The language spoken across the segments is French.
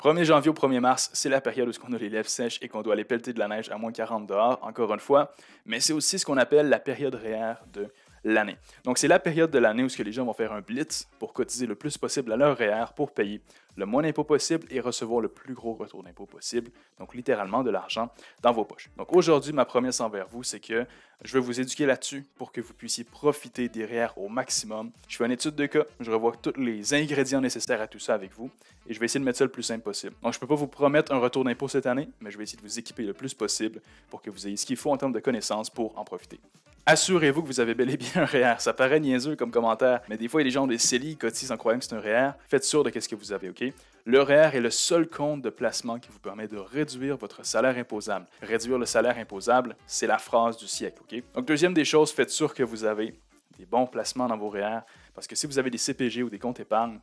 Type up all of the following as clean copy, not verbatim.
1er janvier au 1er mars, c'est la période où on a les lèvres sèches et qu'on doit aller pelleter de la neige à moins 40 dehors, encore une fois, mais c'est aussi ce qu'on appelle la période REER de l'année. Donc, c'est la période de l'année où les gens vont faire un blitz pour cotiser le plus possible à leur REER pour payer le moins d'impôts possible et recevoir le plus gros retour d'impôt possible, donc littéralement de l'argent dans vos poches. Donc, aujourd'hui, ma promesse envers vous, c'est que je vais vous éduquer là-dessus pour que vous puissiez profiter des REER au maximum. Je fais une étude de cas, je revois tous les ingrédients nécessaires à tout ça avec vous et je vais essayer de mettre ça le plus simple possible. Donc, je ne peux pas vous promettre un retour d'impôt cette année, mais je vais essayer de vous équiper le plus possible pour que vous ayez ce qu'il faut en termes de connaissances pour en profiter. Assurez-vous que vous avez bel et bien un REER. Ça paraît niaiseux comme commentaire, mais des fois, il y a des gens des CELI qui cotisent en croyant que c'est un REER. Faites sûr de ce que vous avez, OK? Le REER est le seul compte de placement qui vous permet de réduire votre salaire imposable. Réduire le salaire imposable, c'est la phrase du siècle, OK? Donc, deuxième des choses, faites sûr que vous avez des bons placements dans vos REER, parce que si vous avez des CPG ou des comptes épargne,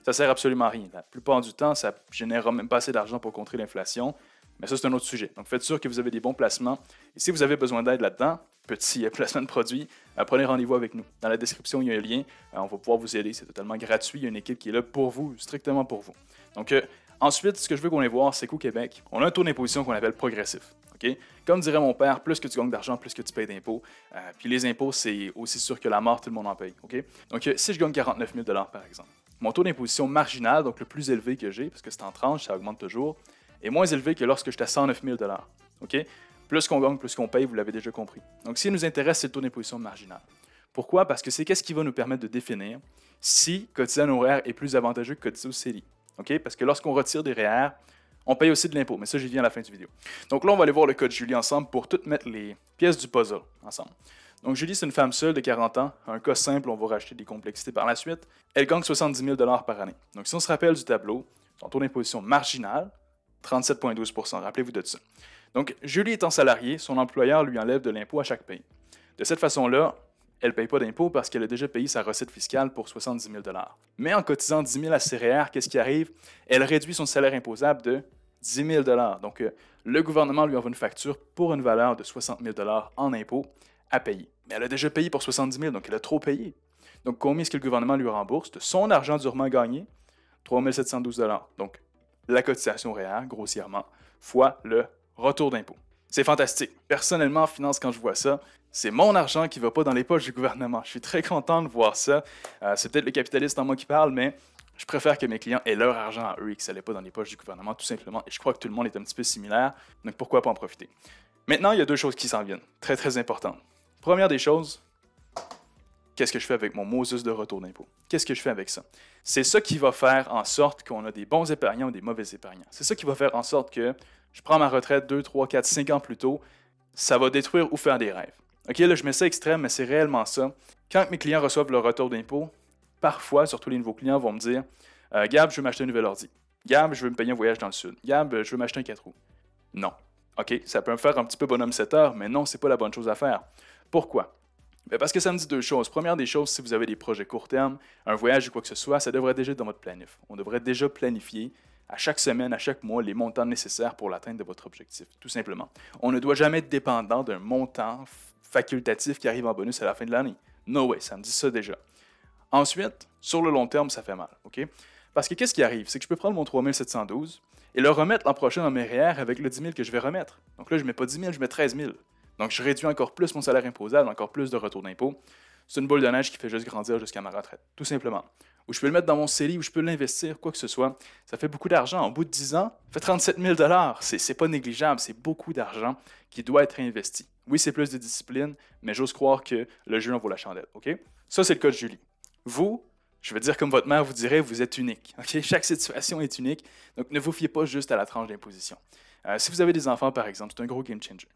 ça sert absolument à rien. La plupart du temps, ça ne générera même pas assez d'argent pour contrer l'inflation. Mais ça, c'est un autre sujet. Donc, faites sûr que vous avez des bons placements. Et si vous avez besoin d'aide là-dedans, petit placement de produit, prenez rendez-vous avec nous. Dans la description, il y a un lien. On va pouvoir vous aider. C'est totalement gratuit. Il y a une équipe qui est là pour vous, strictement pour vous. Donc, ensuite, ce que je veux qu'on ait voir, c'est qu'au Québec, on a un taux d'imposition qu'on appelle progressif. Okay? Comme dirait mon père, plus que tu gagnes d'argent, plus que tu payes d'impôts. Puis les impôts, c'est aussi sûr que la mort, tout le monde en paye. Okay? Donc, si je gagne 49 000 $ par exemple, mon taux d'imposition marginal, donc le plus élevé que j'ai, parce que c'est en tranche, ça augmente toujours, est moins élevé que lorsque j'étais à 109 000 $. Okay? Plus qu'on gagne, plus qu'on paye, vous l'avez déjà compris. Donc, ce qui nous intéresse, c'est le taux d'imposition marginal. Pourquoi? Parce que c'est qu'est-ce qui va nous permettre de définir si cotiser à nos REER est plus avantageux que cotiser au CELI. Okay? Parce que lorsqu'on retire des REER, on paye aussi de l'impôt, mais ça, j'y viens à la fin du vidéo. Donc là, on va aller voir le cas de Julie ensemble pour toutes mettre les pièces du puzzle ensemble. Donc, Julie, c'est une femme seule de 40 ans. Un cas simple, on va rajouter des complexités par la suite. Elle gagne 70 000 $ par année. Donc, si on se rappelle du tableau, son taux d'imposition marginal, 37,12 %. Rappelez-vous de ça. Donc, Julie étant salariée, son employeur lui enlève de l'impôt à chaque paye. De cette façon-là, elle ne paye pas d'impôt parce qu'elle a déjà payé sa recette fiscale pour 70 000 $. Mais en cotisant 10 000 à ses REER, qu'est-ce qui arrive? Elle réduit son salaire imposable de 10 000 $. Donc, le gouvernement lui envoie une facture pour une valeur de 60 000 $ en impôt à payer. Mais elle a déjà payé pour 70 000 $, donc elle a trop payé. Donc, combien est-ce que le gouvernement lui rembourse de son argent durement gagné? 3 712 $. Donc, la cotisation REER, grossièrement, fois le retour d'impôt. C'est fantastique. Personnellement, en finance, quand je vois ça, c'est mon argent qui ne va pas dans les poches du gouvernement. Je suis très content de voir ça. C'est peut-être le capitaliste en moi qui parle, mais je préfère que mes clients aient leur argent à eux et que ça n'aille pas dans les poches du gouvernement, tout simplement. Et je crois que tout le monde est un petit peu similaire, donc pourquoi pas en profiter. Maintenant, il y a deux choses qui s'en viennent, très très importantes. Première des choses, qu'est-ce que je fais avec mon Moses de retour d'impôt? Qu'est-ce que je fais avec ça? C'est ça qui va faire en sorte qu'on a des bons épargnants ou des mauvais épargnants. C'est ça qui va faire en sorte que je prends ma retraite 2, 3, 4, 5 ans plus tôt, ça va détruire ou faire des rêves. OK, là, je mets ça extrême, mais c'est réellement ça. Quand mes clients reçoivent leur retour d'impôt, parfois, surtout les nouveaux clients vont me dire « Gab, je veux m'acheter un nouvel ordi. Gab, je veux me payer un voyage dans le sud. Gab, je veux m'acheter un 4 roues. » Non. OK, ça peut me faire un petit peu bonhomme 7 heures, mais non, c'est pas la bonne chose à faire. Pourquoi? Bien parce que ça me dit deux choses. Première des choses, si vous avez des projets court terme, un voyage ou quoi que ce soit, ça devrait déjà être dans votre planif. On devrait déjà planifier à chaque semaine, à chaque mois, les montants nécessaires pour l'atteinte de votre objectif, tout simplement. On ne doit jamais être dépendant d'un montant facultatif qui arrive en bonus à la fin de l'année. No way, ça me dit ça déjà. Ensuite, sur le long terme, ça fait mal, OK? Parce que qu'est-ce qui arrive? C'est que je peux prendre mon 3712 et le remettre l'an prochain dans mes REER avec le 10 000 que je vais remettre. Donc là, je ne mets pas 10 000, je mets 13 000. Donc, je réduis encore plus mon salaire imposable, encore plus de retour d'impôt. C'est une boule de neige qui fait juste grandir jusqu'à ma retraite, tout simplement. Ou je peux le mettre dans mon CELI, ou je peux l'investir, quoi que ce soit. Ça fait beaucoup d'argent. Au bout de 10 ans, ça fait 37 000 $. C'est pas négligeable, c'est beaucoup d'argent qui doit être investi. Oui, c'est plus de discipline, mais j'ose croire que le jeu en vaut la chandelle, OK? Ça, c'est le cas de Julie. Vous, je vais dire comme votre mère vous dirait, vous êtes unique. OK? Chaque situation est unique, donc ne vous fiez pas juste à la tranche d'imposition. Si vous avez des enfants, par exemple, c'est un gros game changer.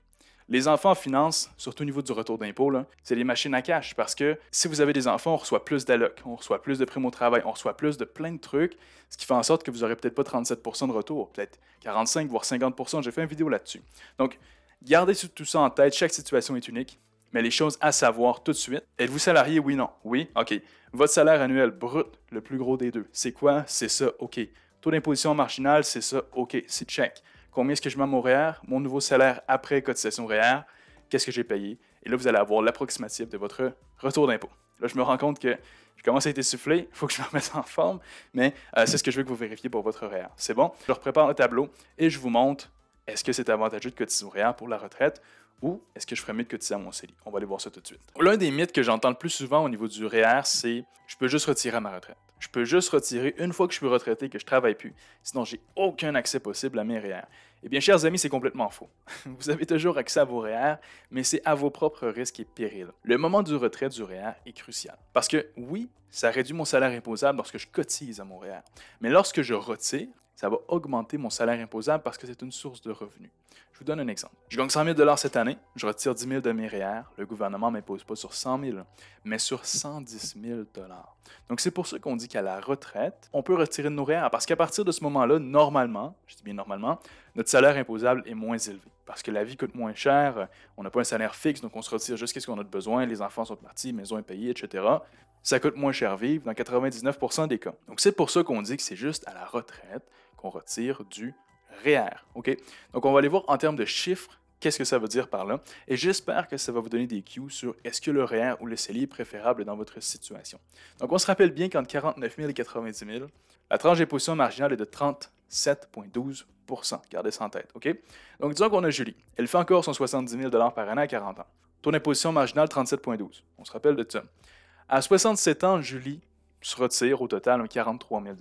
Les enfants en finance, surtout au niveau du retour d'impôt, c'est des machines à cash parce que si vous avez des enfants, on reçoit plus d'allocs, on reçoit plus de primes au travail, on reçoit plus de plein de trucs, ce qui fait en sorte que vous n'aurez peut-être pas 37 % de retour, peut-être 45 voire 50 %. J'ai fait une vidéo là-dessus. Donc, gardez tout ça en tête, chaque situation est unique, mais les choses à savoir tout de suite. Êtes-vous salarié? Oui, non. Oui, OK. Votre salaire annuel brut, le plus gros des deux, c'est quoi? C'est ça, OK. Taux d'imposition marginal, c'est ça, OK. C'est check. Combien est-ce que je mets à mon REER? Mon nouveau salaire après cotisation REER? Qu'est-ce que j'ai payé? Et là, vous allez avoir l'approximatif de votre retour d'impôt. Là, je me rends compte que je commence à être essoufflé, il faut que je me remette en forme, mais c'est ce que je veux que vous vérifiez pour votre REER. C'est bon? Je prépare le tableau et je vous montre est-ce que c'est avantageux de cotiser au REER pour la retraite ou est-ce que je ferais mieux de cotiser à mon CELI? On va aller voir ça tout de suite. L'un des mythes que j'entends le plus souvent au niveau du REER, c'est je peux juste retirer à ma retraite. Je peux juste retirer une fois que je suis retraité, que je ne travaille plus. Sinon, j'ai aucun accès possible à mes REER. Eh bien, chers amis, c'est complètement faux. Vous avez toujours accès à vos REER, mais c'est à vos propres risques et périls. Le moment du retrait du REER est crucial. Parce que oui, ça réduit mon salaire imposable lorsque je cotise à mon REER. Mais lorsque je retire, ça va augmenter mon salaire imposable parce que c'est une source de revenus. Je vous donne un exemple. Je gagne 100 000 cette année, je retire 10 000 de mes REER, le gouvernement ne m'impose pas sur 100 000, mais sur 110 000 $. Donc c'est pour ça qu'on dit qu'à la retraite, on peut retirer de nos REER, parce qu'à partir de ce moment-là, normalement, je dis bien normalement, notre salaire imposable est moins élevé. Parce que la vie coûte moins cher, on n'a pas un salaire fixe, donc on se retire juste ce qu'on a de besoin, les enfants sont partis, la maison est payée, etc. Ça coûte moins cher vivre dans 99% des cas. Donc c'est pour ça qu'on dit que c'est juste à la retraite qu'on retire du REER. OK? Donc on va aller voir en termes de chiffres, qu'est-ce que ça veut dire par là. Et j'espère que ça va vous donner des cues sur est-ce que le REER ou le CELI est préférable dans votre situation. Donc on se rappelle bien qu'entre 49 000 et 90 000, la tranche d'imposition marginale est de 37,12 %. Gardez ça en tête. OK? Donc disons qu'on a Julie. Elle fait encore son 70 000 $ par année à 40 ans. Taux d'imposition marginale 37,12. On se rappelle de ça. À 67 ans, Julie se retire au total un 43 000 $.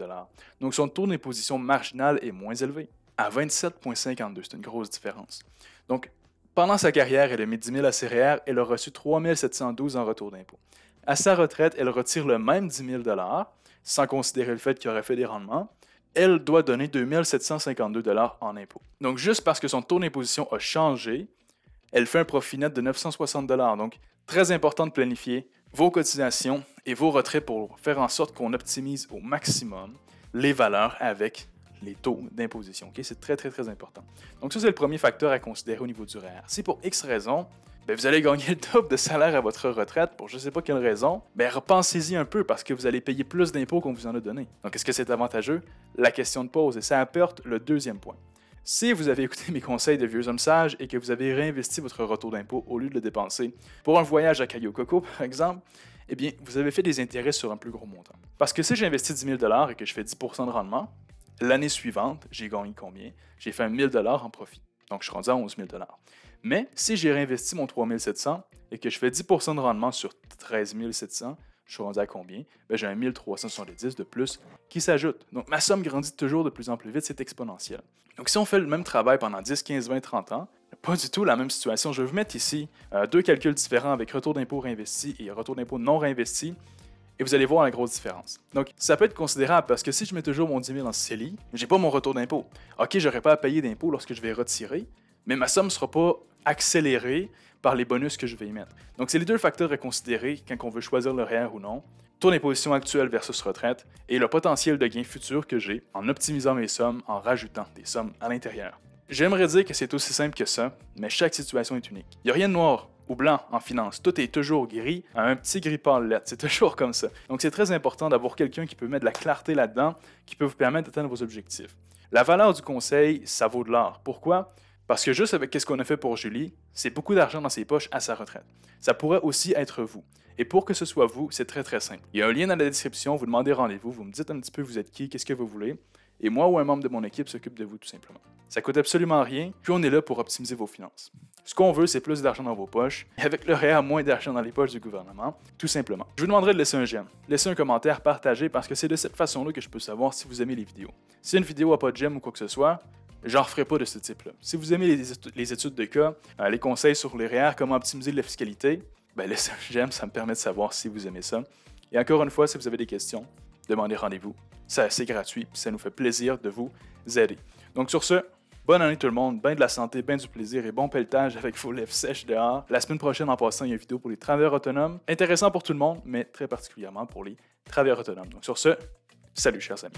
Donc son taux d'imposition marginale est moins élevé, à 27,52. C'est une grosse différence. Donc, pendant sa carrière, elle a mis 10 000 à ses REER, elle a reçu 3 712 en retour d'impôt. À sa retraite, elle retire le même 10 000 $, sans considérer le fait qu'il aurait fait des rendements. Elle doit donner 2 752 $ en impôt. Donc, juste parce que son taux d'imposition a changé, elle fait un profit net de 960 $. Donc, très important de planifier vos cotisations et vos retraits pour faire en sorte qu'on optimise au maximum les valeurs avec les taux d'imposition. Okay? C'est très, très, très important. Donc ça, c'est le premier facteur à considérer au niveau du REER. Si pour X raison, vous allez gagner le double de salaire à votre retraite pour je ne sais pas quelle raison, repensez-y un peu parce que vous allez payer plus d'impôts qu'on vous en a donné. Donc est-ce que c'est avantageux? La question de pose, et ça apporte le deuxième point. Si vous avez écouté mes conseils de vieux hommes sages et que vous avez réinvesti votre retour d'impôt au lieu de le dépenser pour un voyage à Cayo Coco, par exemple, eh bien, vous avez fait des intérêts sur un plus gros montant. Parce que si j'investis 10 000 $ et que je fais 10 % de rendement, l'année suivante, j'ai gagné combien? J'ai fait 1 000 $ en profit. Donc, je suis rendu à 11 000 $. Mais si j'ai réinvesti mon 3 700 et que je fais 10 % de rendement sur 13 700, je suis rendu à combien? J'ai un 1 370 de plus qui s'ajoute. Donc, ma somme grandit toujours de plus en plus vite, c'est exponentiel. Donc, si on fait le même travail pendant 10, 15, 20, 30 ans, pas du tout la même situation. Je vais vous mettre ici deux calculs différents avec retour d'impôt réinvesti et retour d'impôt non réinvesti. Et vous allez voir la grosse différence. Donc, ça peut être considérable parce que si je mets toujours mon 10 000 en CELI, j'ai pas mon retour d'impôt. OK, j'aurais pas à payer d'impôt lorsque je vais retirer, mais ma somme ne sera pas accélérée par les bonus que je vais y mettre. Donc, c'est les deux facteurs à considérer quand on veut choisir le REER ou non. Taux d'imposition actuel versus retraite et le potentiel de gain futur que j'ai en optimisant mes sommes, en rajoutant des sommes à l'intérieur. J'aimerais dire que c'est aussi simple que ça, mais chaque situation est unique. Il n'y a rien de noir ou blanc en finance. Tout est toujours gris, à un petit gris pâle. C'est toujours comme ça. Donc, c'est très important d'avoir quelqu'un qui peut mettre de la clarté là-dedans, qui peut vous permettre d'atteindre vos objectifs. La valeur du conseil, ça vaut de l'or. Pourquoi? Parce que juste avec ce qu'on a fait pour Julie, c'est beaucoup d'argent dans ses poches à sa retraite. Ça pourrait aussi être vous. Et pour que ce soit vous, c'est très très simple. Il y a un lien dans la description, vous demandez rendez-vous, vous me dites un petit peu vous êtes qui, qu'est-ce que vous voulez, et moi ou un membre de mon équipe s'occupe de vous tout simplement. Ça coûte absolument rien, puis on est là pour optimiser vos finances. Ce qu'on veut, c'est plus d'argent dans vos poches, et avec le REER, moins d'argent dans les poches du gouvernement, tout simplement. Je vous demanderai de laisser un j'aime, laisser un commentaire, partager, parce que c'est de cette façon-là que je peux savoir si vous aimez les vidéos. Si une vidéo n'a pas de j'aime ou quoi que ce soit, j'en referai pas de ce type-là. Si vous aimez les études de cas, les conseils sur les REER, comment optimiser la fiscalité, laissez un j'aime, ça me permet de savoir si vous aimez ça. Et encore une fois, si vous avez des questions, demandez rendez-vous. C'est assez gratuit, ça nous fait plaisir de vous aider. Donc sur ce, bonne année tout le monde, bien de la santé, bien du plaisir et bon pelletage avec vos lèvres sèches dehors. La semaine prochaine, en passant, il y a une vidéo pour les travailleurs autonomes. Intéressant pour tout le monde, mais très particulièrement pour les travailleurs autonomes. Donc sur ce, salut chers amis.